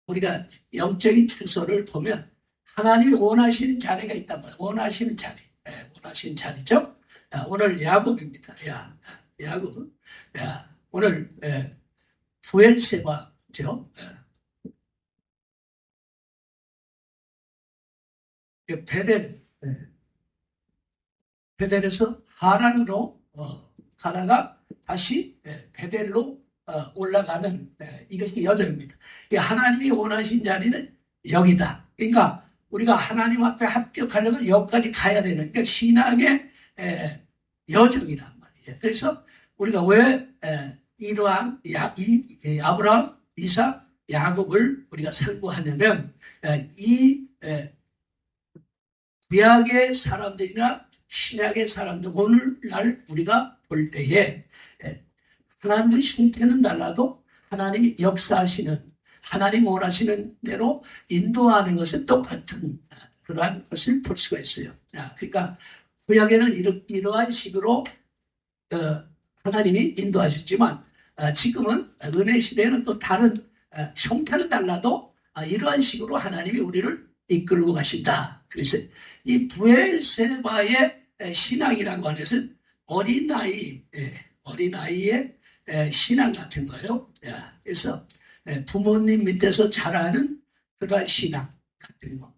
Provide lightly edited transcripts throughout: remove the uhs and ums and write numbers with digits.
우리가 영적인 주소를 보면 하나님이 원하시는 자리가 있단 말이에요. 원하시는 자리. 원하시는 자리죠. 오늘 야곱입니다. 야곱. 오늘 부엘세바죠. 베델에서 하란으로 가다가 다시 베델로 올라가는 이것이 여정입니다. 하나님이 원하신 자리는 여기다. 그러니까 우리가 하나님 앞에 합격하려면 여기까지 가야 되는, 그러니까 신앙의 여정이란 말이에요. 그래서 우리가 왜 이러한 아브라함, 이삭, 야곱을 우리가 설교하냐면 이 구약의 사람들이나 신약의 사람들, 오늘날 우리가 볼 때에 하나님의 형태는 달라도 하나님이 역사하시는, 하나님 원하시는 대로 인도하는 것은 똑같은 그러한 것을 볼 수가 있어요. 그러니까 구약에는 이러한 식으로 하나님이 인도하셨지만 지금은 은혜 시대에는 또 다른 형태는 달라도 이러한 식으로 하나님이 우리를 이끌고 가신다. 그래서 이 부엘세바의 신앙이라는 것은 어린아이의 신앙 같은 거예요. 그래서 부모님 밑에서 자라는 그러한 신앙 같은 거.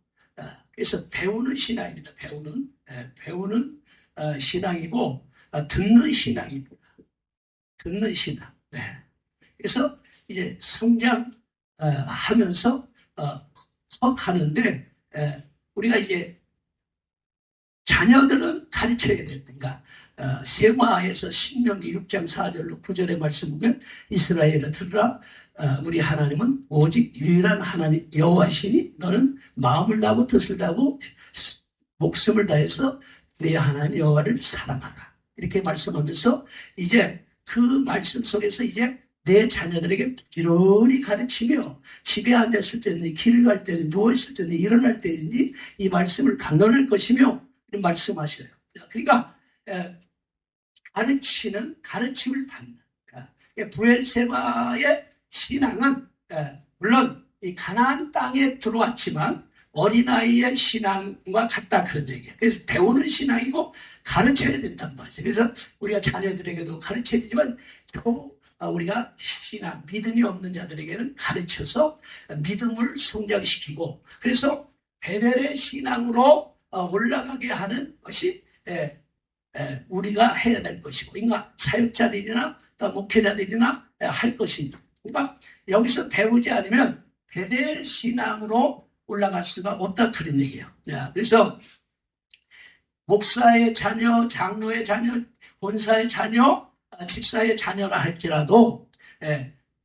그래서 배우는 신앙입니다. 배우는 신앙이고 듣는 신앙입니다. 듣는 신앙. 그래서 이제 성장하면서 커가는데 우리가 이제 자녀들은 가르쳐야 된다. 세마에서 신명기 6장 4절로 9절의 말씀 보면 이스라엘아 들으라, 우리 하나님은 오직 유일한 하나님 여호와시니 너는 마음을 다하고 뜻을 다하고 목숨을 다해서 내 하나님 여호와를 사랑하라. 이렇게 말씀하면서 이제 그 말씀 속에서 이제 내 자녀들에게 부지런히 가르치며 집에 앉았을 때든지 길을 갈 때든지 누워있을 때든지 일어날 때든지 이 말씀을 강론할 것이며 말씀하셔요. 그러니까 가르침을 받는 부엘세바의 신앙은 물론 이 가나안 땅에 들어왔지만 어린아이의 신앙과 같다, 그런 얘기예요. 그래서 배우는 신앙이고 가르쳐야 된단 말이죠. 그래서 우리가 자녀들에게도 가르쳐야 되지만 우리가 신앙, 믿음이 없는 자들에게는 가르쳐서 믿음을 성장시키고, 그래서 베델의 신앙으로 올라가게 하는 것이 우리가 해야 될 것이고, 그러니까 사역자들이나 또 목회자들이나 할 것입니다. 그러니까 여기서 배우지 않으면 베델 신앙으로 올라갈 수가 없다, 그런 얘기예요. 그래서 목사의 자녀, 장로의 자녀, 권사의 자녀, 집사의 자녀라 할지라도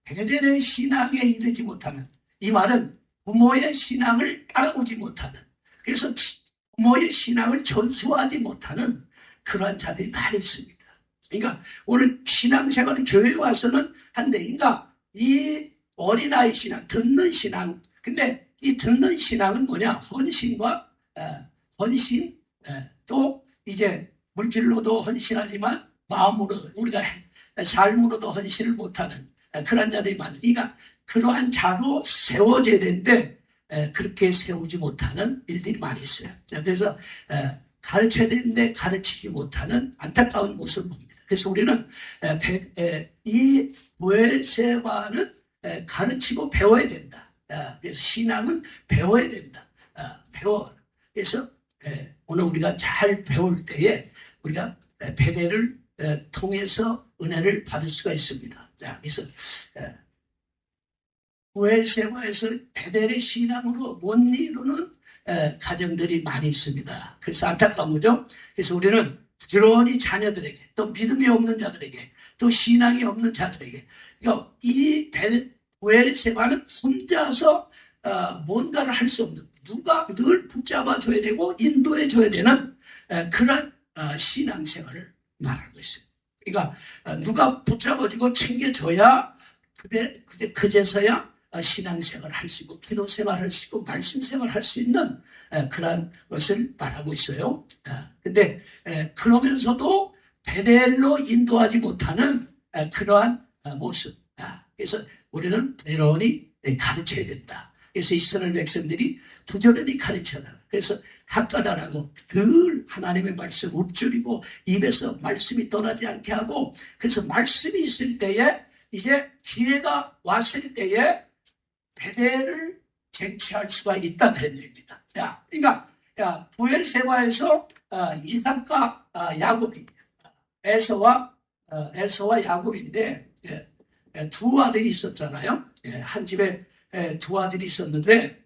베델의 신앙에 이르지 못하는, 이 말은 부모의 신앙을 따라오지 못하는, 그래서 부모의 신앙을 전수하지 못하는 그러한 자들이 많이 있습니다. 그러니까 오늘 신앙생활은 교회에 와서는 한데, 그러니까 이 어린아이 신앙, 듣는 신앙, 근데 이 듣는 신앙은 뭐냐? 헌신과 헌신, 또 이제 물질로도 헌신하지만 마음으로, 우리가 삶으로도 헌신을 못하는 그런 자들이 많으니까 그러한 자로 세워져야 되는데 그렇게 세우지 못하는 일들이 많이 있어요. 그래서 가르쳐야 되는데 가르치지 못하는 안타까운 모습을 봅니다. 그래서 우리는 이 부엘세바는 가르치고 배워야 된다. 그래서 신앙은 배워야 된다. 그래서 오늘 우리가 잘 배울 때에 우리가 베델을 통해서 은혜를 받을 수가 있습니다. 그래서 부엘세바에서 베델의 신앙으로 못 이루는 가정들이 많이 있습니다. 그래서 안타까운 거죠. 그래서 우리는 부지런히 자녀들에게, 또 믿음이 없는 자들에게, 또 신앙이 없는 자들에게, 그러니까 이 부엘세바는 혼자서 뭔가를 할 수 없는, 누가 늘 붙잡아줘야 되고 인도해줘야 되는 그런 신앙생활을 말하고 있어요. 그러니까 누가 붙잡아주고 챙겨줘야 그제서야 신앙생활을 할 수 있고 기도생활을 할 수 있고 말씀생활을 할 수 있는 그런 것을 말하고 있어요. 근데 그러면서도 베델로 인도하지 못하는 그러한 모습. 그래서 우리는 부지런히 가르쳐야 된다. 그래서 이스라엘 백성들이 부지런히 가르쳐라. 그래서 학가다라고 늘 하나님의 말씀 읊조리고 입에서 말씀이 떠나지 않게 하고, 그래서 말씀이 있을 때에 이제 기회가 왔을 때에 베델을 쟁취할 수가 있다는 얘기입니다. 그러니까 부엘세바에서 이삭과 야곱이 에서와 야곱인데 두 아들이 있었잖아요. 한 집에 두 아들이 있었는데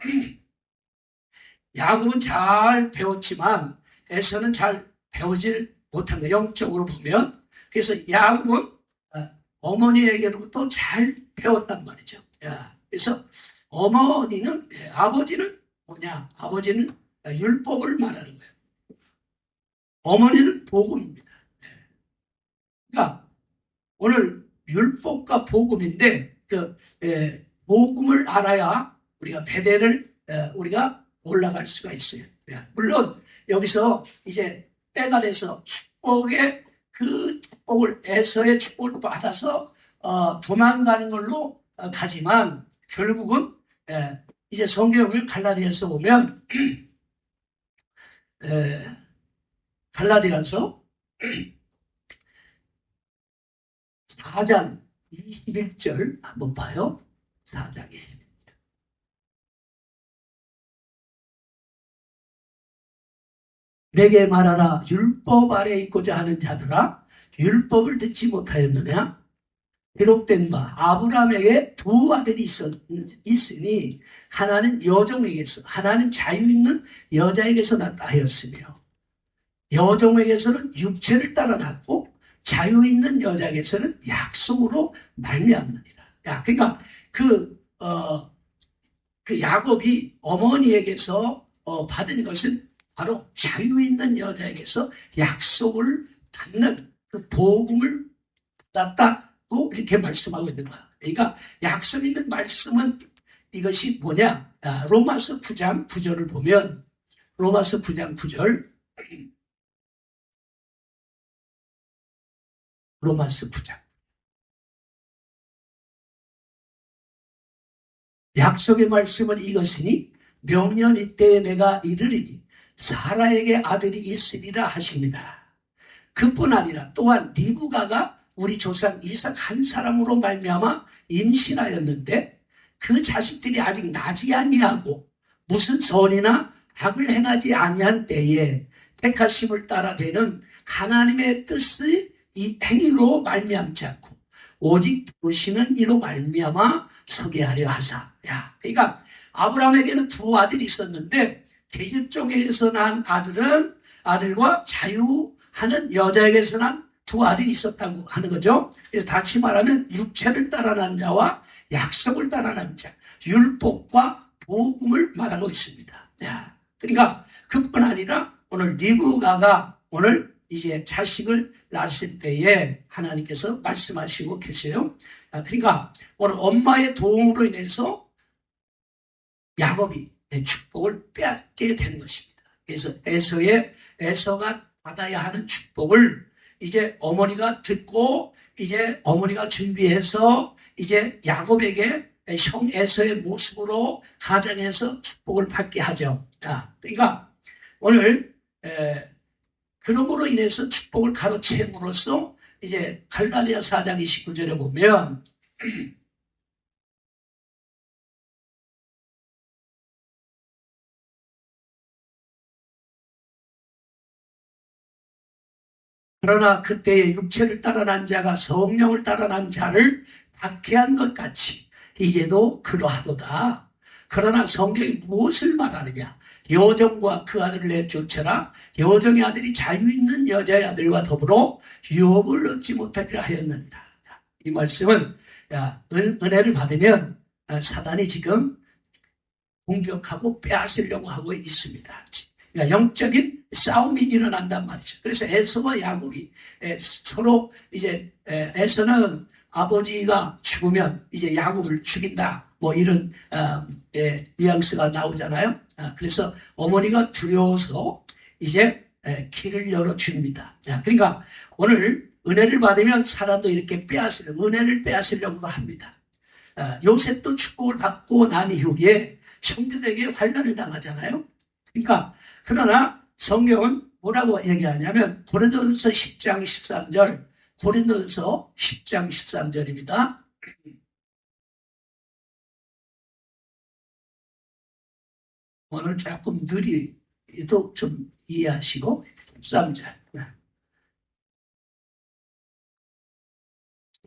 야곱은 잘 배웠지만 에서는 잘 배우질 못한 거예요. 영적으로 보면. 그래서 야곱은 어머니에게로부터 잘 배웠단 말이죠. 그래서 아버지는 뭐냐? 아버지는 율법을 말하는 거예요. 어머니는 복음입니다. 그러니까 오늘 율법과 복음인데 복음을 알아야 우리가 베델을 우리가 올라갈 수가 있어요. 물론 여기서 이제 때가 돼서 축복의 그 축복을 에서의 축복을 받아서 도망가는 걸로 가지만 결국은 이제 성경을 갈라디아서 보면 갈라디아서 4장 21절 한번 봐요. 4장에 내게 말하라. 율법 아래 있고자 하는 자들아, 율법을 듣지 못하였느냐? 기록된 바 아브라함에게 두 아들이 있으니 하나는 여종에게서, 하나는 자유 있는 여자에게서 났다 하였으며, 여종에게서는 육체를 따라 났고 자유 있는 여자에게서는 약속으로 말미암느니라. 그러니까 그 야곱이 어머니에게서 받은 것은 바로 자유 있는 여자에게서 약속을 받는 그 복음을 받았다고 이렇게 말씀하고 있는 거야. 그러니까 약속 있는 말씀은 이것이 뭐냐? 로마서 9장 9절을 보면, 로마서 9장 9절, 로마서 9장. 약속의 말씀은 이것이니 명년 이때에 내가 이르리니 사라에게 아들이 있으리라 하십니다. 그뿐 아니라 또한 리브가가 우리 조상 이삭 한 사람으로 말미암아 임신하였는데 그 자식들이 아직 나지 아니하고 무슨 선이나 악을 행하지 아니한 때에 택하심을 따라 되는 하나님의 뜻의 이 행위로 말미암지 않고 오직 부르시는 이로 말미암아 서게 하려 하사. 그러니까 아브라함에게는 두 아들이 있었는데 계집종에게서 난 아들과 자유하는 여자에게서 난 두 아들이 있었다고 하는 거죠. 그래서 다시 말하면 육체를 따라 난 자와 약속을 따라 난 자, 율법과 복음을 말하고 있습니다. 그러니까 그뿐 아니라 오늘 리브가가 오늘 이제 자식을 낳았을 때에 하나님께서 말씀하시고 계세요. 그러니까 오늘 엄마의 도움으로 인해서 야곱이 축복을 빼앗게 되는 것입니다. 그래서 에서가 받아야 하는 축복을 이제 어머니가 듣고 이제 어머니가 준비해서 이제 야곱에게 형 에서의 모습으로 가정에서 축복을 받게 하죠. 그러니까 오늘 그러므로 인해서 축복을 가로채므로써 이제 갈라디아 4장 29절에 보면 그러나 그때의 육체를 따라 난 자가 성령을 따라 난 자를 박해한 것 같이 이제도 그러하도다. 그러나 성경이 무엇을 말하느냐? 여종과 그 아들을 내쫓아라. 여종의 아들이 자유 있는 여자의 아들과 더불어 유업을 얻지 못하리라 하였느니라. 이 말씀은 은혜를 받으면 사단이 지금 공격하고 빼앗으려고 하고 있습니다. 그러니까 영적인 싸움이 일어난단 말이죠. 그래서 에서와 야곱이 서로 이제 에서는 아버지가 죽으면 이제 야곱을 죽인다. 뭐 이런 뉘앙스가 나오잖아요. 그래서 어머니가 두려워서 이제 길을 열어줍니다. 그러니까 오늘 은혜를 받으면 사람도 이렇게 은혜를 빼앗으려고 합니다. 요셉도 축복을 받고 난 이후에 형제들에게 환난을 당하잖아요. 그러니까 그러나 성경은 뭐라고 얘기하냐면 고린도전서 10장 13절, 고린도전서 10장 13절입니다. 오늘 조금 느리도 좀 이해하시고 13절.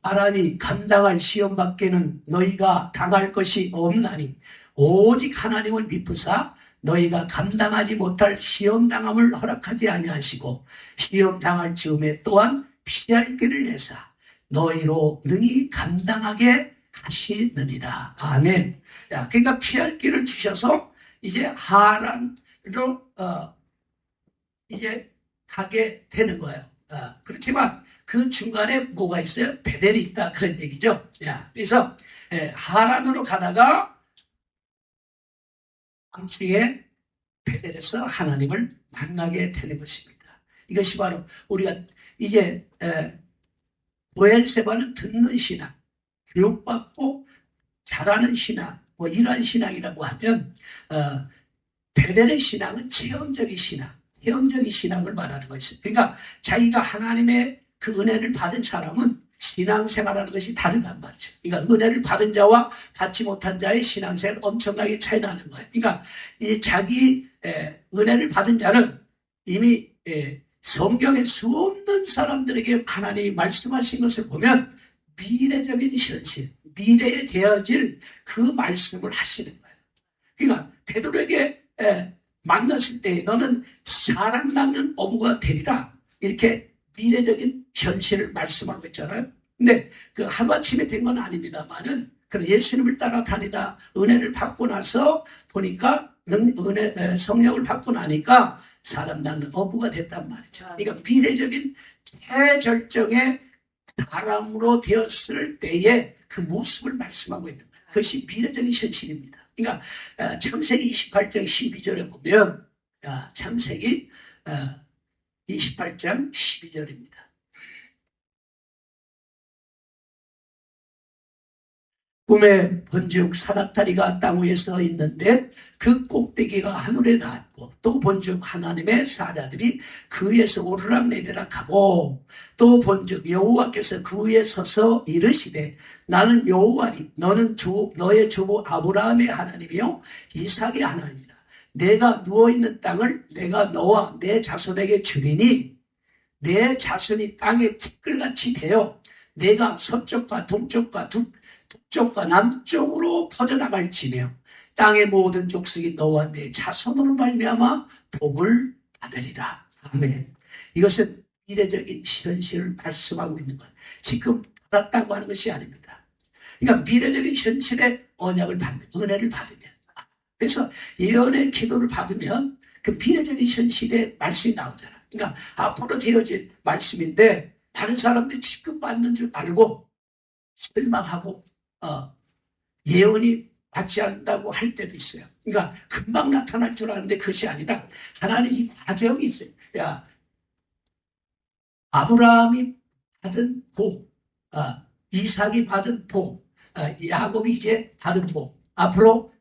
하나님 감당할 시험 밖에는 너희가 당할 것이 없나니 오직 하나님을 미쁘사 너희가 감당하지 못할 시험 당함을 허락하지 아니하시고 시험 당할 즈음에 또한 피할 길을 내사 너희로 능히 감당하게 하시느니라. 아멘. 야, 그러니까 피할 길을 주셔서 이제 하란으로 이제 가게 되는 거예요. 그렇지만 그 중간에 뭐가 있어요? 베델이 있다, 그런 얘기죠. 야, 그래서 하란으로 가다가 밤중에 베델에서 하나님을 만나게 되는 것입니다. 이것이 바로 우리가 이제 보엘세바는 듣는 신앙, 교육받고 잘하는 신앙, 뭐 이러한 신앙이라고 하면 베델의 신앙은 체험적인 신앙, 체험적인 신앙을 말하는 것이죠. 그러니까 자기가 하나님의 그 은혜를 받은 사람은 신앙생활하는 것이 다르단 말이죠. 그러니까 은혜를 받은 자와 받지 못한 자의 신앙생활 엄청나게 차이 나는 거예요. 그러니까 이 자기 은혜를 받은 자는 이미 성경의 수없는 사람들에게 하나님이 말씀하신 것을 보면 미래적인 현실, 미래에 되어질 그 말씀을 하시는 거예요. 그러니까 베드로에게 만났을 때 너는 사람 낳는 어부가 되리라, 이렇게 미래적인 현실을 말씀하고 있잖아요. 근데 그 하루아침에 된 건 아닙니다만은 그런 예수님을 따라 다니다 은혜를 받고 나서 보니까 성령을 받고 나니까 사람 낳는 어부가 됐단 말이죠. 그러니까 미래적인 최절정의 사람으로 되었을 때의 그 모습을 말씀하고 있는 거예요. 그것이 미래적인 현실입니다. 그러니까 창세기 28장 12절에 보면 창세기 28장 12절입니다. 꿈에 본즉 사닥다리가 땅 위에 서 있는데 그 꼭대기가 하늘에 닿았고 또 본즉 하나님의 사자들이 그 위에서 오르락내리락 하고 또 본즉 여호와께서 그 위에 서서 이르시되 나는 여호와니 너는 너의 조부 아브라함의 하나님이요 이삭의 하나님이라. 내가 누워있는 땅을 내가 너와 내 자손에게 주리니 내 자손이 땅에 티끌같이 되어 내가 서쪽과 동쪽과 북쪽과 남쪽으로 퍼져나갈지며 땅의 모든 족속이 너와 내 자손으로 말미암아 복을 받으리라. 아멘. 이것은 미래적인 현실을 말씀하고 있는 거예요. 지금 받았다고 하는 것이 아닙니다. 그러니까 미래적인 현실의 언약을 받는, 은혜를 받으면, 그래서 예언의 기도를 받으면 그 미래적인 현실의 말씀이 나오잖아. 그러니까 앞으로 되어질 말씀인데 다른 사람들이 지금 받는 줄 알고 실망하고 예언이 맞지 않는다고 할 때도 있어요. 그러니까 금방 나타날 줄 아는데 그것이 아니라 하나님 이 과정이 있어요. 야, 아브라함이 받은 복, 이삭이 받은 복, 야곱이 이제 받은 복, 앞으로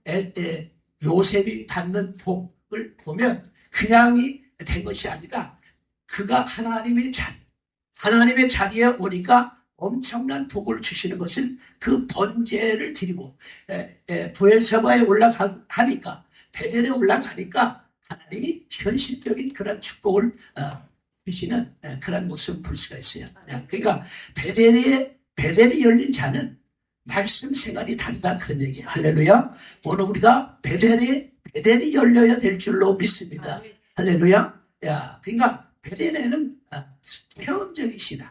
요셉이 받는 복을 보면 그냥이 된 것이 아니라 그가 하나님의 자리에 오니까 엄청난 복을 주시는 것은 그 번제를 드리고 부엘세바에 올라가니까 베델에 올라가니까 하나님이 현실적인 그런 축복을 주시는 그런 모습을 볼 수가 있어요. 그러니까 베델이 열린 자는 말씀 생활이 다르다, 그런 얘기예요. 할렐루야. 오늘 우리가 베델이 열려야 될 줄로 믿습니다. 할렐루야. 그러니까 베델에는 체험적인 신앙,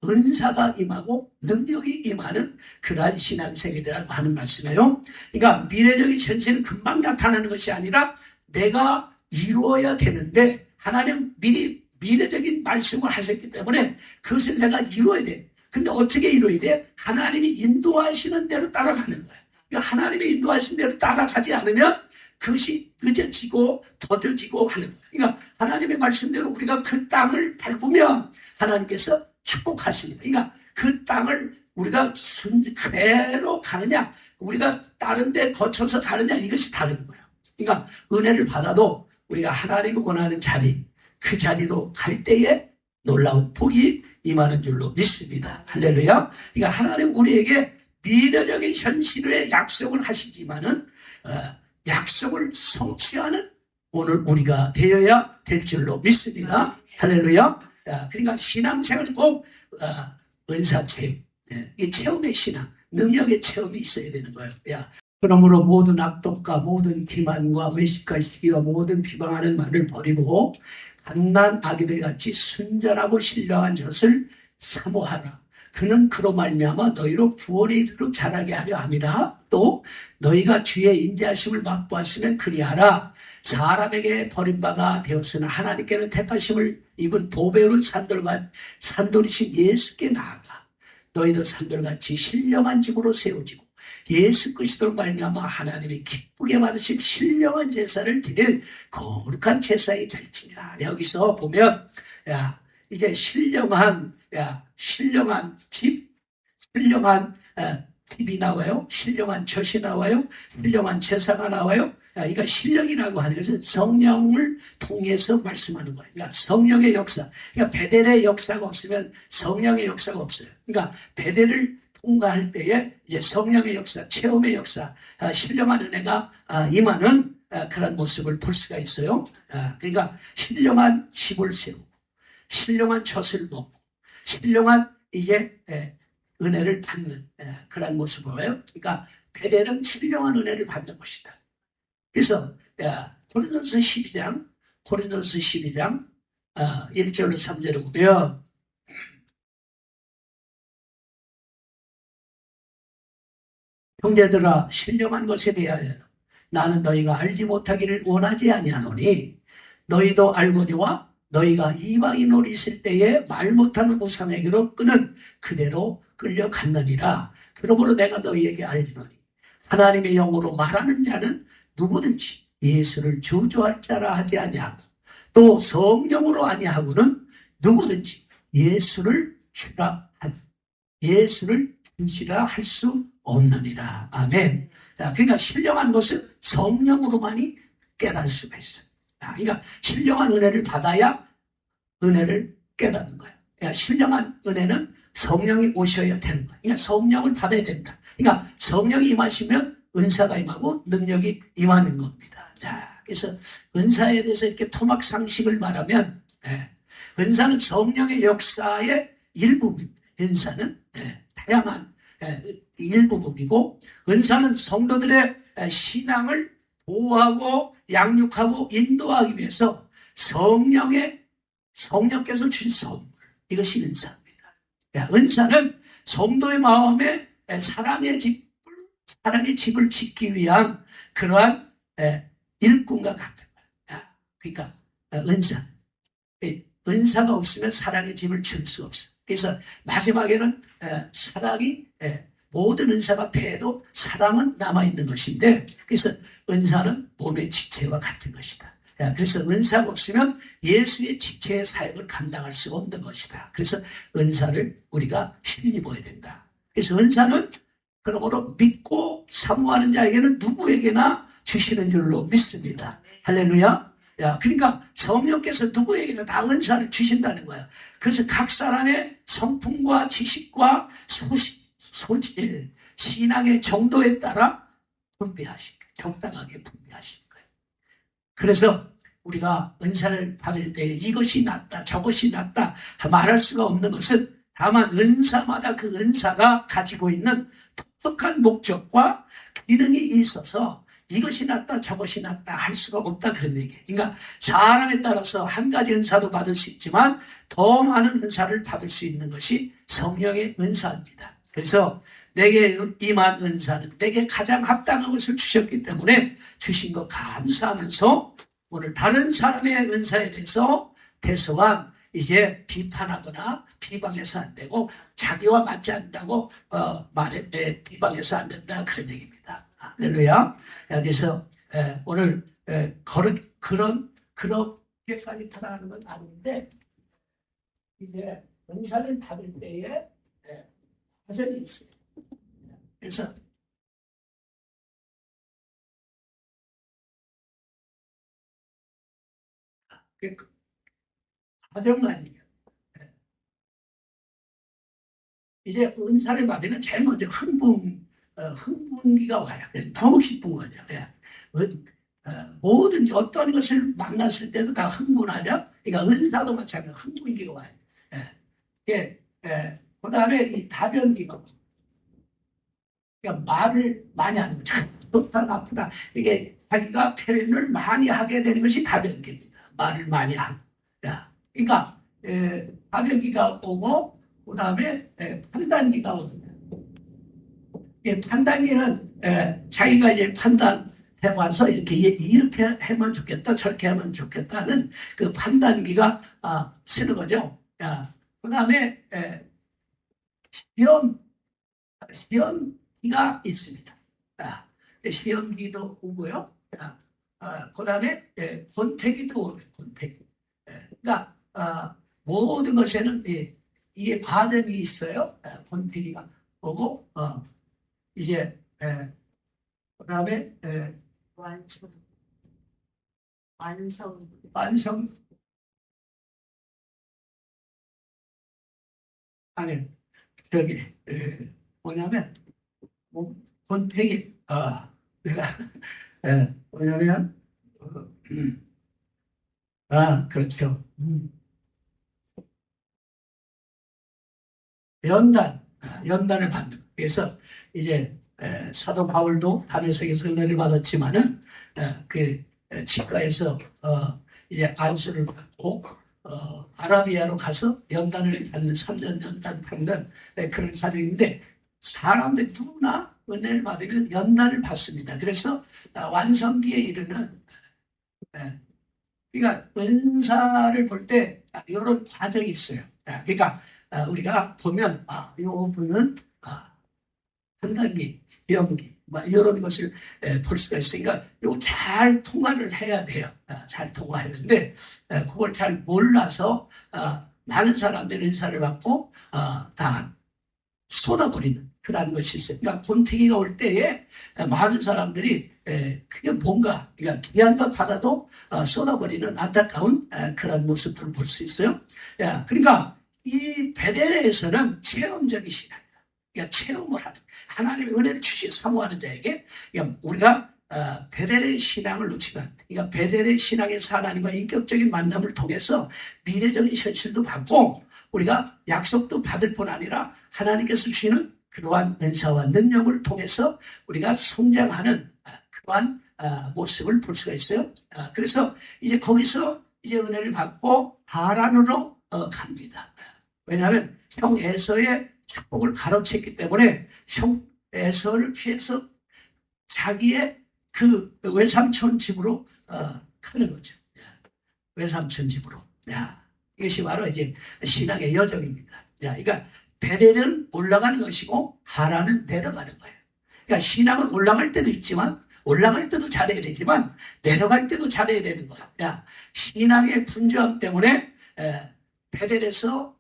은사가 임하고 능력이 임하는 그러한 신앙생활이라고 하는 말씀이에요. 그러니까 미래적인 현실은 금방 나타나는 것이 아니라 내가 이루어야 되는데 하나님 미리 미래적인 말씀을 하셨기 때문에 그것을 내가 이루어야 돼. 근데 어떻게 이루어야 돼? 하나님이 인도하시는 대로 따라가는 거예요. 그러니까 하나님이 인도하시는 대로 따라가지 않으면 그것이 늦어지고 더뎌지고 하는 거예요. 그러니까 하나님의 말씀대로 우리가 그 땅을 밟으면 하나님께서 축복하십니다. 그러니까 그 땅을 우리가 그대로 가느냐, 우리가 다른 데 거쳐서 가느냐, 이것이 다른 거예요. 그러니까 은혜를 받아도 우리가 하나님이 원하는 자리, 그 자리로 갈 때에 놀라운 복이 임하는 줄로 믿습니다. 할렐루야. 그러니까 하나님 우리에게 미래적인 현실의 약속을 하시지만은 약속을 성취하는 오늘 우리가 되어야 될 줄로 믿습니다. 할렐루야. 그러니까 신앙생활은 꼭 은사 체험, 이 체험의 신앙, 능력의 체험이 있어야 되는 거예요. 그러므로 모든 악독과 모든 기만과 외식과 시기와 모든 비방하는 말을 버리고 갓난 아기들 같이 순전하고 신령한 젖을 사모하라. 그는 그로 말미암아 너희로 구원에 이르도록 자라게 하려 함이라. 또 너희가 주의 인자하심을 맛보았으면 그리하라. 사람에게 버림바가 되었으나 하나님께는 택하심을 입은 보배로 산돌이신 예수께 나아가 너희도 산돌같이 신령한 집으로 세워지고 예수 그리스도로 말미암아 하나님이 기쁘게 받으신 신령한 제사를 드릴 거룩한 제사가 될지니라. 여기서 보면 이제 신령한 집, 신령한 집이 나와요. 신령한 젖이 나와요. 신령한 제사가 나와요. 그러니까 신령이라고 하는 것은 성령을 통해서 말씀하는 거예요. 그러니까 성령의 역사. 그러니까 베델의 역사가 없으면 성령의 역사가 없어요. 그러니까 베델을 통과할 때에 이제 성령의 역사, 체험의 역사, 신령한 은혜가 임하는 그런 모습을 볼 수가 있어요. 그러니까 신령한 집을 세우고, 신령한 젖을 먹고, 신령한 이제 은혜를 받는 그런 모습을 보여요. 그러니까 베델은 신령한 은혜를 받는 것이다. 그래서 고린도서 12장 1절로 3절을 보면 형제들아 신령한 것에 대하여 나는 너희가 알지 못하기를 원하지 아니하노니 너희도 알거니와 너희가 이방인으로 있을 때에 말 못하는 우상에게로 끄는 그대로 끌려갔느니라. 그러므로 내가 너희에게 알리노니 하나님의 영으로 말하는 자는 누구든지 예수를 저주할 자라 하지 아니하고 또 성령으로 아니하고는 누구든지 예수를 주시라 할 수 없느니라. 아멘. 그러니까 신령한 것은 성령으로만이 깨달을 수가 있어요. 그러니까 신령한 은혜를 받아야 은혜를 깨닫는 거예요. 그러니까 신령한 은혜는 성령이 오셔야 되는 거예요. 그러니까 성령을 받아야 된다. 그러니까 성령이 임하시면 은사가 임하고 능력이 임하는 겁니다. 그래서 은사에 대해서 이렇게 토막상식을 말하면 은사는 성령의 역사의 일부입니다. 은사는 다양한 일부분이고 은사는 성도들의 신앙을 보호하고 양육하고 인도하기 위해서 성령께서 주신 선물, 이것이 은사입니다. 은사는 성도의 마음에 사랑의 집을 짓기 위한 그러한 일꾼과 같은 거예요. 그러니까 은사가 없으면 사랑의 집을 지을 수 없어요. 그래서 마지막에는 모든 은사가 패해도 사랑은 남아있는 것인데, 그래서 은사는 몸의 지체와 같은 것이다. 그래서 은사가 없으면 예수의 지체의 사역을 감당할 수가 없는 것이다. 그래서 은사를 우리가 힘입어야 된다. 그래서 은사는 그러므로 믿고 사모하는 자에게는 누구에게나 주시는 줄로 믿습니다. 할렐루야. 그러니까 성령께서 누구에게나 다 은사를 주신다는 거야. 그래서 각 사람의 성품과 지식과 신앙의 정도에 따라 적당하게 분배하시는 거예요. 그래서 우리가 은사를 받을 때 이것이 낫다, 저것이 낫다 말할 수가 없는 것은 다만 은사마다 그 은사가 가지고 있는 독특한 목적과 기능이 있어서 이것이 낫다, 저것이 낫다 할 수가 없다, 그런 얘기예요. 그러니까 사람에 따라서 한 가지 은사도 받을 수 있지만 더 많은 은사를 받을 수 있는 것이 성령의 은사입니다. 그래서 내게 임한 은사는 내게 가장 합당한 것을 주셨기 때문에 주신 거 감사하면서 오늘 다른 사람의 은사에 대해서 대소한 이제 비판하거나 비방해서 안 되고 자기와 맞지 않는다고 말했대 비방해서 안 된다, 그런 얘기입니다. 할렐루야. 그래서 오늘 그렇게까지 타락하는 건 아닌데 이제 은사를 받을 때에 과정이 있어요. 그래서 그 과정만이에요. 이제 은사를 받으면 제일 먼저 흥분기가 와요. 그래서 너무 기쁜 거죠. 예. 뭐든지 어떤 것을 만났을 때도 다 흥분하죠. 그러니까 은사도 마찬가지로 흥분기가 와요. 예. 그 다음에 이 다변기가 와요. 그러니까 말을 많이 하는 거죠. 좋다, 나쁘다. 이게 자기가 표현을 많이 하게 되는 것이 다변기입니다. 말을 많이 하고. 그러니까, 다변기가 오고, 그 다음에 판단기가 오거든요. 판단기는 자기가 이제 판단해와서 이렇게 하면 좋겠다, 저렇게 하면 좋겠다는 그 판단기가 쓰는 거죠. 그 다음에 시험기가 있습니다. 시험기도 오고요. 그 다음에 권태기도 오고요. 권태기. 그러니까 모든 것에는 이게 과정이 있어요. 권태기가 오고 이제 그 다음에 완성, 완성, 완성 아니 저기 뭐냐면 권태기 내가 뭐냐면 그렇죠. 연단을 받는. 그래서 이제 사도 바울도 다메섹에서 은혜를 받았지만은 그 치과에서 이제 안수를 받고 아라비아로 가서 연단을 받는 3년 연단 받는 그런 과정인데 사람들 누구나 은혜를 받으면 연단을 받습니다. 그래서 완성기에 이르는 그러니까 은사를 볼 때 이런 과정이 있어요. 그러니까 우리가 보면 이 부분은 한 단계, 시험기 이런 것을 볼 수가 있으니까 이거 잘 통과를 해야 돼요. 잘 통과해야 되는데 그걸 잘 몰라서 많은 사람들이 은사를 받고 다 쏟아버리는 그런 것이 있어요. 그러니까 본특이가 올 때에 많은 사람들이 그게 뭔가 그러니까 귀한 것 받아도 쏟아버리는 안타까운 그런 모습들을 볼 수 있어요. 그러니까 이 베델에서는 체험적인 신앙이다. 그러니까 체험을 하는 하나님의 은혜를 주시 사모하는 자에게 그러니까 우리가 베델의 신앙을 놓치면 안 돼. 그러니까 베델의 신앙에서 하나님과 인격적인 만남을 통해서 미래적인 현실도 받고 우리가 약속도 받을 뿐 아니라 하나님께서 주시는 그러한 은사와 능력을 통해서 우리가 성장하는 그러한 모습을 볼 수가 있어요. 그래서 이제 거기서 이제 은혜를 받고 하란으로 갑니다. 왜냐하면 형 에서의 축복을 가로챘기 때문에 형 에서를 피해서 자기의 그 외삼촌 집으로 가는 거죠. 외삼촌 집으로. 이것이 바로 이제 신앙의 여정입니다. 그러니까 베델은 올라가는 것이고 하란은 내려가는 거예요. 그러니까 신앙은 올라갈 때도 있지만 올라갈 때도 잘해야 되지만 내려갈 때도 잘해야 되는 거야. 신앙의 분주함 때문에 베델에서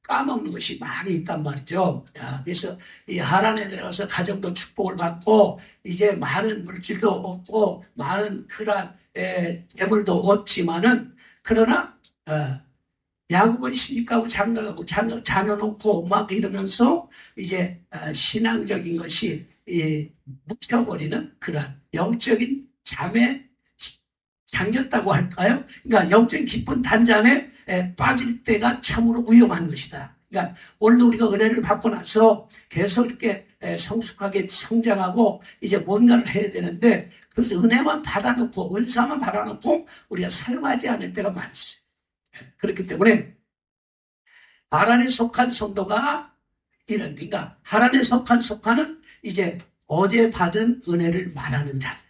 까먹는 것이 많이 있단 말이죠. 그래서 이 하란에 들어가서 가정도 축복을 받고 이제 많은 물질도 얻고 많은 그러한 재물도 얻지만은 그러나 야곱은 시집가고 장가가고 자녀 놓고 막 이러면서 이제 신앙적인 것이 묻혀버리는 그런 영적인 잠에 잠겼다고 할까요? 그러니까 영적인 깊은 단잠에 빠질 때가 참으로 위험한 것이다. 그러니까 오늘도 우리가 은혜를 받고 나서 계속 이렇게 성숙하게 성장하고 이제 뭔가를 해야 되는데 그래서 은혜만 받아놓고 은사만 받아놓고 우리가 사용하지 않을 때가 많습니다. 그렇기 때문에 하란에 속한 성도가 이런 그러니까 하란에 속하는 이제 어제 받은 은혜를 말하는 자들.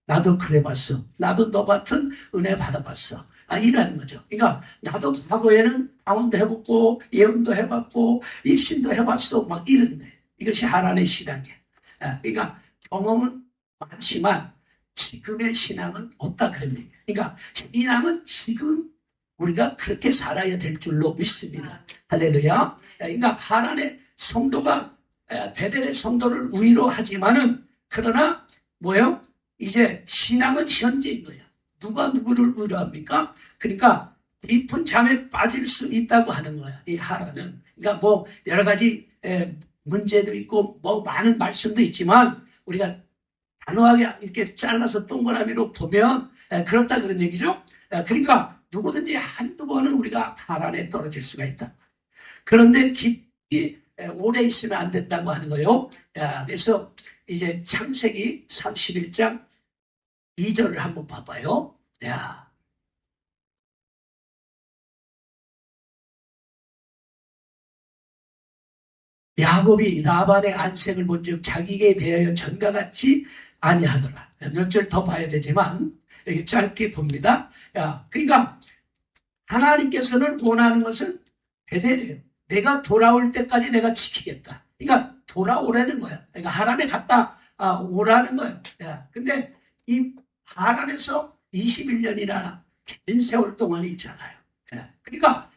나도 그래 봤어. 나도 너 같은 은혜 받아봤어. 이라는 거죠. 그러니까 나도 과거에는 방언도 해봤고 예언도 해봤고 입신도 해봤어. 막 이런 거예요. 이것이 하란의 신앙이에요. 그러니까 경험은 많지만 지금의 신앙은 없다 그런 얘기예요. 그러니까 신앙은 지금 우리가 그렇게 살아야 될 줄로 믿습니다. 할렐루야. 그러니까 하란의 성도가 베델의 성도를 위로하지만은 그러나 뭐요? 이제 신앙은 현재인 거야. 누가 누구를 위로합니까? 그러니까 깊은 잠에 빠질 수 있다고 하는 거야. 이 하라는. 그러니까 뭐 여러 가지 문제도 있고 뭐 많은 말씀도 있지만 우리가 단호하게 이렇게 잘라서 동그라미로 보면 그렇다 그런 얘기죠. 그러니까 누구든지 한두 번은 우리가 하란에 떨어질 수가 있다. 그런데 깊이 오래 있으면 안 된다고 하는 거예요. 그래서 이제 창세기 31장 2절을 한번 봐봐요. 야곱이 라반의 안색을 본즉 자기에게 대하여 전과 같지 아니하더라. 몇 절 더 봐야 되지만 여기 짧게 봅니다. 그러니까 하나님께서는 원하는 것은 베델이에요. 내가 돌아올 때까지 내가 지키겠다. 그러니까 돌아오라는 거야. 그러니까 하란에 갔다 오라는 거야. 근데 이 하란에서 21년이나 긴 세월 동안 있잖아요. 그러니까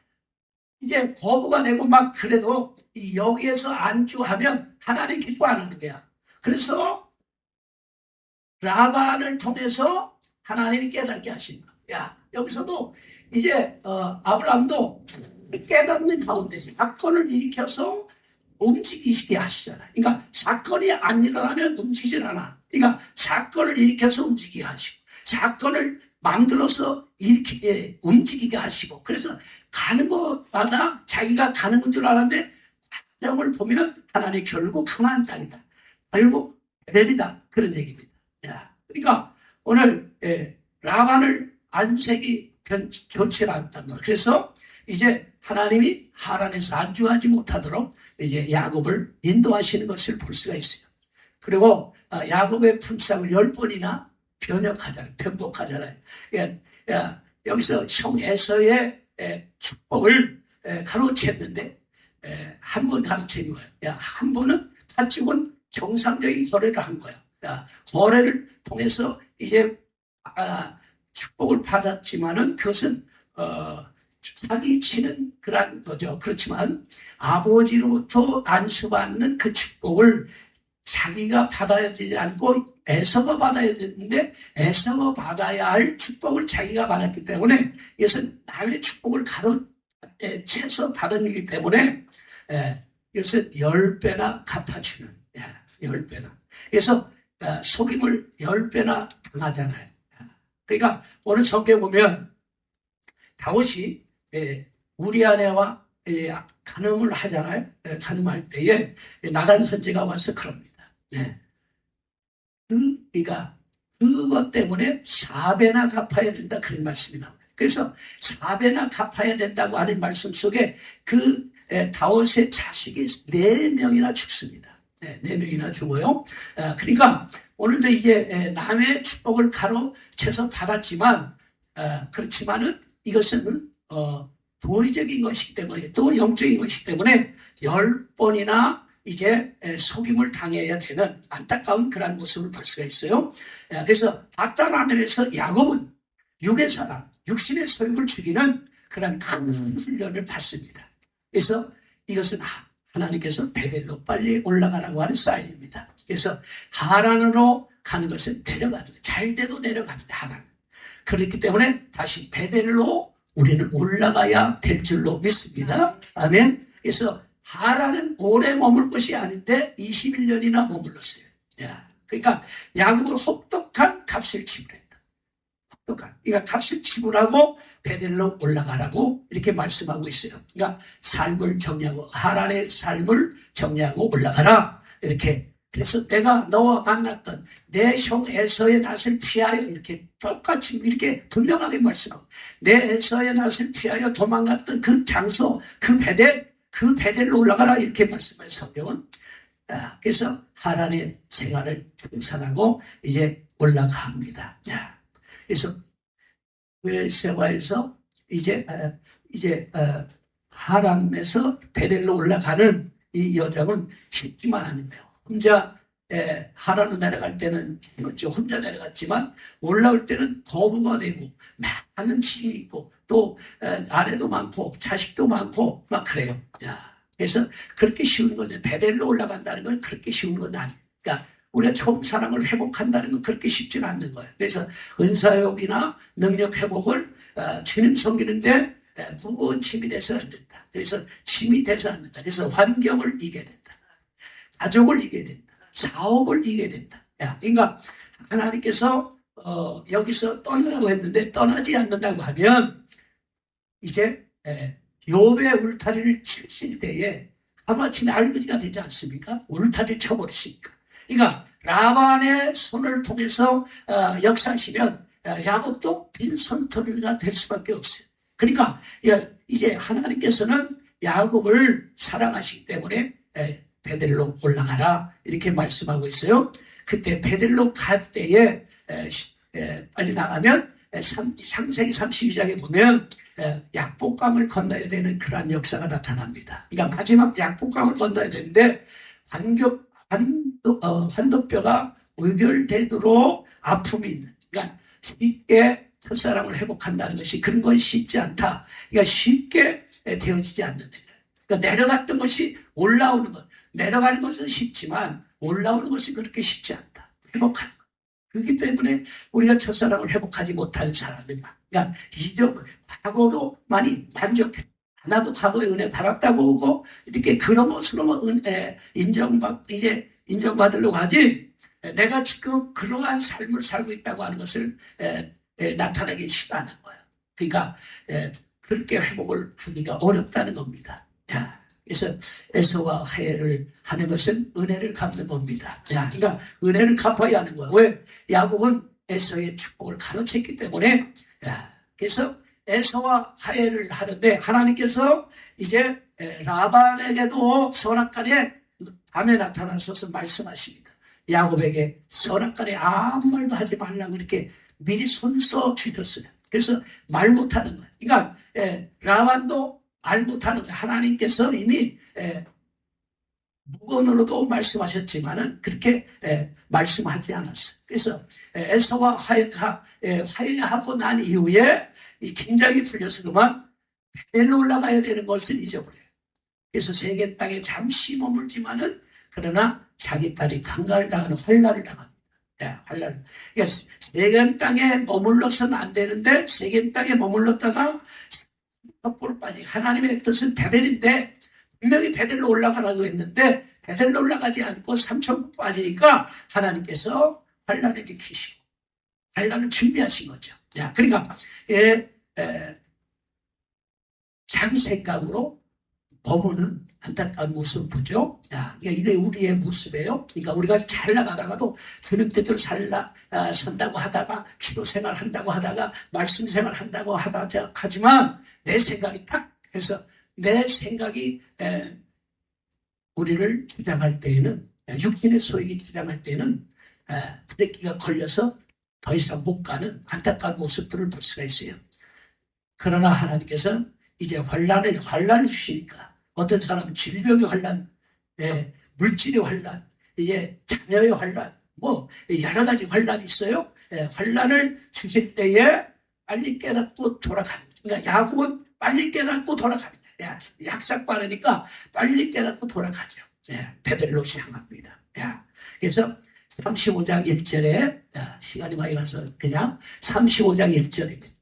이제 거부가 되고 막 그래도 여기에서 안주하면 하나님 기뻐 안 하는 거야. 그래서 라반을 통해서 하나님이 깨닫게 하신 거야. 여기서도 이제 아브라함도 깨닫는 가운데서 사건을 일으켜서 움직이시게 하시잖아요. 그러니까 사건이 안 일어나면 움직이질 않아. 그러니까 사건을 일으켜서 움직이게 하시고 사건을 만들어서 이렇게 움직이게 하시고 그래서 가는 곳마다 자기가 가는 건 줄 알았는데 과정을 보면 하나님 결국 가나안 땅이다. 결국 베델이다. 그런 얘기입니다. 그러니까 오늘 라반을 안색이 좋지 않단 말이에요. 그래서 이제 하나님이 하란에서 안주하지 못하도록 이제 야곱을 인도하시는 것을 볼 수가 있어요. 그리고 야곱의 품삯을 10번이나 변복하잖아요. 여기서 형 에서의 축복을 가로챘는데 한 번 가로챈 거예요. 한 번은 가축은 정상적인 거래를 한 거야. 거래를 통해서 이제 축복을 받았지만은 그것은 사기치는 그런 거죠. 그렇지만 아버지로부터 안수받는 그 축복을 자기가 받아야 되지 않고 에서가 받아야 되는데 에서가 받아야 할 축복을 자기가 받았기 때문에 이것은 남의 축복을 가로채서 받은 거기 때문에 이것은 10배나 갚아주는 10배나. 그래서 속임을 10배나 당하잖아요. 그러니까 오늘 성경에 보면 다윗이 우리 아내와 간음을 하잖아요. 간음할 때에 나단 선지가 와서 그럽니다. 그러니까 그것 때문에 4배나 갚아야 된다 그런 말씀이 나와요. 그래서 4배나 갚아야 된다고 하는 말씀 속에 그 다윗의 자식이 4명이나 죽습니다. 4명이나 죽어요. 그러니까 오늘도 이제 남의 축복을 가로채서 받았지만 그렇지만은 이것은 도의적인 것이기 때문에 또 영적인 것이기 때문에 10번이나 이제 속임을 당해야 되는 안타까운 그런 모습을 볼 수가 있어요. 그래서 바단 하늘에서 야곱은 육의 사람, 육신의 소욕을 죽이는 그런 큰 훈련을 받습니다. 그래서 이것은 하나님께서 베델로 빨리 올라가라고 하는 사인입니다. 그래서 하란으로 가는 것은 내려가는 거예요. 잘 돼도 내려가는 거예요. 하란. 그렇기 때문에 다시 베델로 우리는 올라가야 될 줄로 믿습니다. 아멘. 그래서 하란은 오래 머물 것이 아닌데 21년이나 머물렀어요. 그러니까 야곱은 혹독한 값을 지불했다. 혹독한. 그러니까 값을 지불하고 베델로 올라가라고 이렇게 말씀하고 있어요. 그러니까 삶을 정리하고 하란의 삶을 정리하고 올라가라. 이렇게. 그래서 내가 너와 만났던 내 형 에서의 낯을 피하여 이렇게 똑같이 이렇게 분명하게 말씀하고 내 에서의 낯을 피하여 도망갔던 그 장소, 그 베델로 올라가라 이렇게 말씀해요. 성경은. 그래서 하란의 생활을 청산하고 이제 올라갑니다. 그래서 베르세바에서 이제 하란에서 베델로 올라가는 이 여정은 쉽지만 않은 거예요. 혼자 하란으로 내려갈 때는 혼자 내려갔지만 올라올 때는 거부가 되고 많은 짐이 있고 또 아내도 많고 자식도 많고 막 그래요. 그래서 그렇게 쉬운 것은 베델로 올라간다는 건 그렇게 쉬운 건 아니에요. 그러니까 우리가 처음 사랑을 회복한다는 건 그렇게 쉽지는 않는 거예요. 그래서 은사욕이나 능력 회복을 주님 섬기는데 무거운 짐이 돼서 안 된다. 그래서 짐이 돼서 안 된다. 그래서 환경을 이겨야 된다. 가족을 이겨야 된다. 사업을 이겨야 된다. 그러니까 하나님께서 여기서 떠나라고 했는데 떠나지 않는다고 하면 이제 욥의 울타리를 칠 때에 하마침에 알부지가 되지 않습니까? 울타리를 쳐버리시니까. 그러니까 라반의 손을 통해서 역사하시면 야곱도 빈손터리가 될 수밖에 없어요. 그러니까 이제 하나님께서는 야곱을 사랑하시기 때문에 베델로 올라가라 이렇게 말씀하고 있어요. 그때 베델로 갈 때에 빨리 나가면 창세기 32장에 보면 약복강을 건너야 되는 그러한 역사가 나타납니다. 그러니까 마지막 약복강을 건너야 되는데 환도뼈가 의결되도록 아픔이 있는, 그러니까 쉽게 첫사랑을 회복한다는 것이 그런 건 쉽지 않다. 그러니까 쉽게 되어지지 않는다. 그러니까 내려갔던 것이 올라오는 것, 내려가는 것은 쉽지만 올라오는 것이 그렇게 쉽지 않다. 회복하는 것. 그렇기 때문에 우리가 첫사랑을 회복하지 못하는 사람들, 그러니까 과거로 많이 만족해. 나도 과거에 은혜 받았다고 하고 이렇게 그런 것으로 은혜 인정받으려고 하지, 내가 지금 그러한 삶을 살고 있다고 하는 것을 나타내기 싫어하는 거예요. 그러니까 그렇게 회복을 하기가 어렵다는 겁니다. 그래서 에서와 하엘을 하는 것은 은혜를 갚는 겁니다. 그러니까 은혜를 갚아야 하는 거예요. 왜? 야곱은 에서의 축복을 가로챘기 때문에. 그래서 에서와 하엘을 하는데 하나님께서 이제 라반에게도 선악간에 밤에 나타나셔서 말씀하십니다. 야곱에게 선악간에 아무 말도 하지 말라고 이렇게 미리 손써 주셨어요. 그래서 말 못하는 거예요. 그러니까 라반도 말 못하는 거예요. 하나님께서 이미 무건으로도 말씀하셨지만은 그렇게 말씀하지 않았어요. 그래서 에서와 화해하고 난 이후에 이 긴장이 풀려서 그만 베델로 올라가야 되는 것을 잊어버려요. 그래서 세겜 땅에 잠시 머물지만은 그러나 자기 딸이 강간을 당하는 환난을 당합니다. 환난. 그러니까 세겜 땅에 머물러서는 안 되는데 세겜 땅에 머물렀다가 첩보를 빠지. 하나님의 뜻은 베델인데 분명히 베델로 올라가라고 했는데 베델로 올라가지 않고 삼천포 빠지니까 하나님께서 환난을 일으키시고 환난을 준비하신 거죠. 그러니까 자기 생각으로 머무는 안타까운 모습을 보죠. 이게 우리의 모습이에요. 그러니까 우리가 잘 나가다가도 주는 뜻대로 선다고 하다가 기도 생활 한다고 하다가 말씀 생활 한다고 하지만 내 생각이 딱 해서 내 생각이 우리를 주장할 때에는 육신의 소욕이 주장할 때에는 브레이크가 걸려서 더 이상 못 가는 안타까운 모습들을 볼 수가 있어요. 그러나 하나님께서는 이제 환난을 주시니까 어떤 사람은 질병의 환난, 물질의 환난, 이제 자녀의 환난, 뭐 여러 가지 환난이 있어요. 환난을 주실 때에 빨리 깨닫고 돌아가는. 그러니까 야곱은 빨리 깨닫고 돌아가는 거예요. 약삭 빠르니까 빨리 깨닫고 돌아가죠. 베델로 향합니다. 그래서 35장 1절에 시간이 많이 가서 그냥 35장 1절입니다.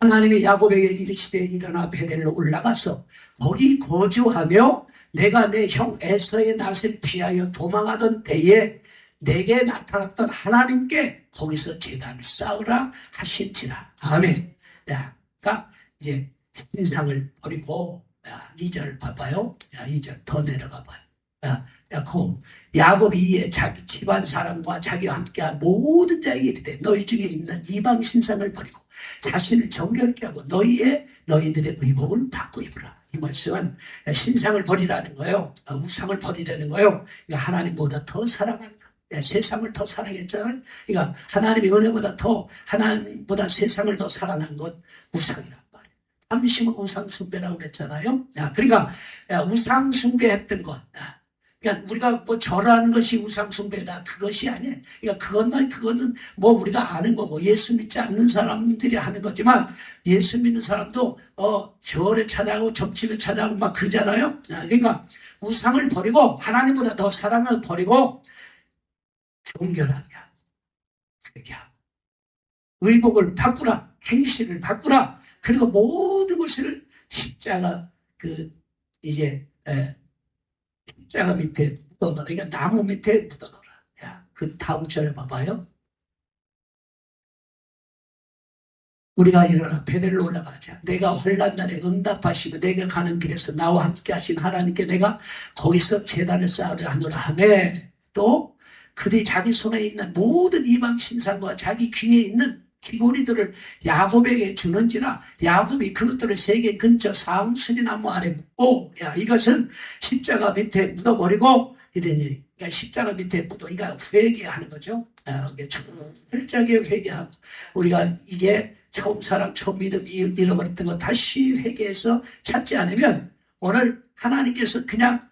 하나님이 야곱에게 이르시되 일어나 베델로 올라가서 거기 거주하며 내가 내 형 에서의 낯을 피하여 도망하던 때에 내게 나타났던 하나님께 거기서 제단을 쌓으라 하신지라. 아멘. 그러니까 이제 신상을 버리고 2절 봐봐요. 2절 더 내려가 봐요. 야곱이 자기 집안 사람과 자기와 함께한 모든 자에게 이르되 너희 중에 있는 이방 신상을 버리고 자신을 정결케 하고 너희들의 의복을 바꿔 입으라. 이 말씀은 신상을 버리라는 거예요. 우상을 버리라는 거예요. 그러니까 하나님보다 더 사랑한다. 세상을 더 사랑했잖아요. 그러니까 하나님의 하나님보다 세상을 더 사랑한 것 우상이란 말이에요. 잠시만 우상 숭배라고 그랬잖아요. 그러니까 우상 숭배했던 것. 그러니까 우리가 뭐 절하는 것이 우상숭배다 그것이 아니에요. 그러니까 그거는 뭐 우리가 아는 거고 예수 믿지 않는 사람들이 하는 거지만 예수 믿는 사람도 절에 찾아가고 점집에 찾아가고 막 그러잖아요. 그러니까 우상을 버리고 하나님보다 더 사랑을 버리고 정결하게 하고 그렇게 하고 의복을 바꾸라, 행실을 바꾸라. 그리고 모든 것을 십자가 십자가 밑에 묻어놓으라. 그러니까 나무 밑에 묻어놓으라. 야, 그 다음 절에 봐봐요. 우리가 일어나 베델로 올라가자. 내가 혼란 날에 응답하시고 내가 가는 길에서 나와 함께 하신 하나님께 내가 거기서 제단을 쌓으려 하노라 하매 또 그들이 자기 손에 있는 모든 이방 신상과 자기 귀에 있는 귀고리들을 야곱에게 주는지라 야곱이 그것들을 세계 근처 상수리 나무 아래 묻고 이것은 십자가 밑에 묻어버리고 이러니 그러니까 십자가 밑에 묻어 그러니까 회개하는 거죠. 철저하게 회개하고 우리가 이제 처음 사랑 처음 믿음 잃어버렸던 거 다시 회개해서 찾지 않으면 오늘 하나님께서 그냥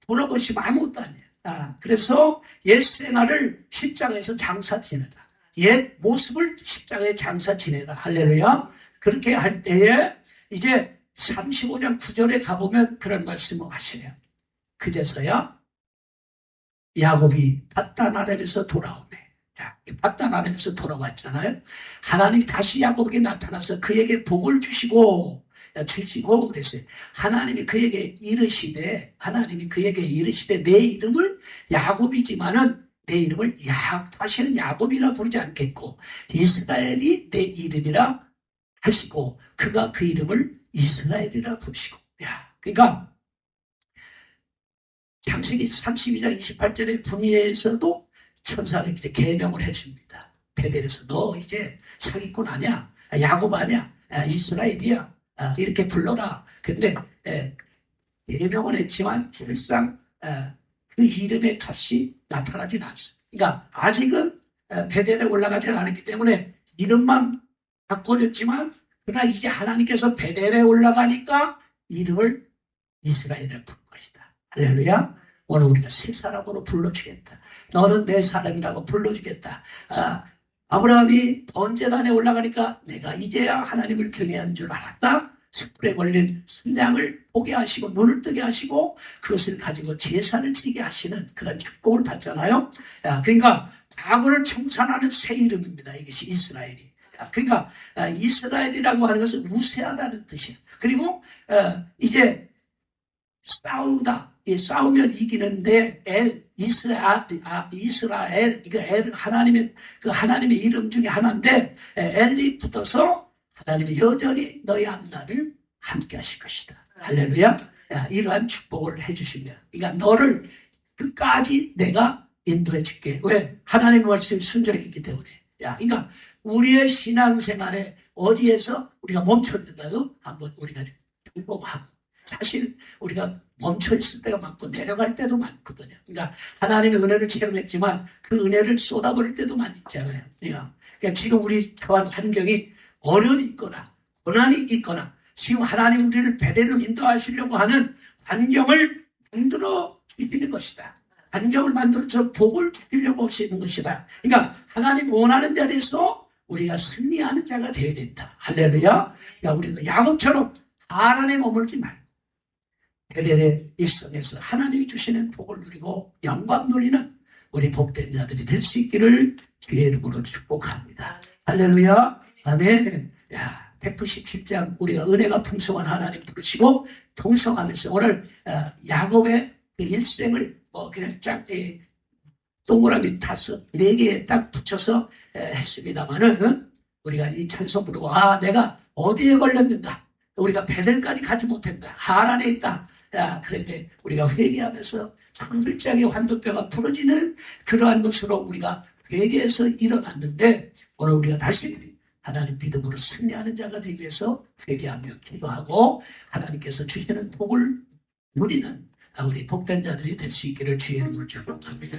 돌아보시면 아무것도 아니에요. 그래서 옛 생활을 십자가에서 장사 지내라. 옛 모습을 십자가에 장사 지내라. 할렐루야. 그렇게 할 때에 이제 35장 9절에 가보면 그런 말씀을 하시네요. 그제서야 야곱이 밧단 아람에서 돌아오네. 밧단 아람에서 돌아왔잖아요. 하나님이 다시 야곱에게 나타나서 그에게 복을 주시고 그랬어요. 하나님이 그에게 이르시되 내 이름을 야곱이지만은 내 이름을 다시는 야곱이라 부르지 않겠고 이스라엘이 내 이름이라 하시고 그가 그 이름을 이스라엘이라 부르시고 그러니까 창세기 32장 28절의 분위에서도 천사가 이제 계명을 해줍니다. 베델에서 너 이제 사기꾼 아니야, 야곱 아니야, 이스라엘이야, 이렇게 불러라. 근데 계명을 했지만 실상 그 이름의 값이 나타나진 않습니다. 그러니까 아직은 베델에 올라가지 않았기 때문에 이름만 바꿔줬지만 그러나 이제 하나님께서 베델에 올라가니까 이름을 이스라엘에 부른 것이다. 할렐루야. 오늘 우리가 새 사람으로 불러주겠다. 너는 내 사람이라고 불러주겠다. 아브라함이 번제단에 올라가니까 내가 이제야 하나님을 경외한 줄 알았다. 숯불에 걸린 순양을 보게 하시고 눈을 뜨게 하시고 그것을 가지고 제사를 지게 하시는 그런 축복을 받잖아요. 그러니까 과거를 청산하는 새 이름입니다. 이것이 이스라엘이. 그러니까 이스라엘이라고 하는 것은 우세하다는 뜻이에요. 그리고 이제 싸우면 이기는데 이스라엘 이거 엘은 하나님의 이름 중에 하나인데 엘이 붙어서 하나님이 여전히 너희 앞날을 함께 하실 것이다. 할렐루야. 이러한 축복을 해주시면 그러니까 너를 끝까지 내가 인도해 줄게. 왜? 하나님의 말씀이 순종했기 때문에. 그러니까 우리의 신앙생활에 어디에서 우리가 멈췄는가도 한번 우리가 점검하고 사실 우리가 멈춰있을 때가 많고 내려갈 때도 많거든요. 그러니까 하나님의 은혜를 체험했지만 그 은혜를 쏟아버릴 때도 많이 있잖아요. 그러니까 지금 우리 처한 환경이 어려움이 있거나 고난이 있거나 지금 하나님 우리를 베델로 인도하시려고 하는 환경을 만들어 주시는 것이다. 환경을 만들어서 복을 주시려고 하시는 것이다. 그러니까 하나님 원하는 자리에서 우리가 승리하는 자가 되어야 된다. 할렐루야. 그러니까 우리는 야곱처럼 하나님에 머물지 말고 베델의 일성에서 하나님이 주시는 복을 누리고 영광 누리는 우리 복된 자들이 될 수 있기를 주의 이름으로 축복합니다. 할렐루야. 아멘. 197장 우리가 은혜가 풍성한 하나님 부르시고 동성하면서 오늘 야곱의 그 일생을 그냥 동그라미 4개에 딱 붙여서 했습니다만은 우리가 이 찬송 부르고 내가 어디에 걸렸는가 우리가 베델까지 가지 못했다. 하란에 있다. 그런데 우리가 회개하면서 천불장의 환도뼈가 부러지는 그러한 것으로 우리가 회개해서 일어났는데 오늘 우리가 다시 하나님 믿음으로 승리하는 자가 되기 위해서 회개하며 기도하고 하나님께서 주시는 복을 누리는 우리 복된 자들이 될 수 있기를 주의 이름으로 축복합니다.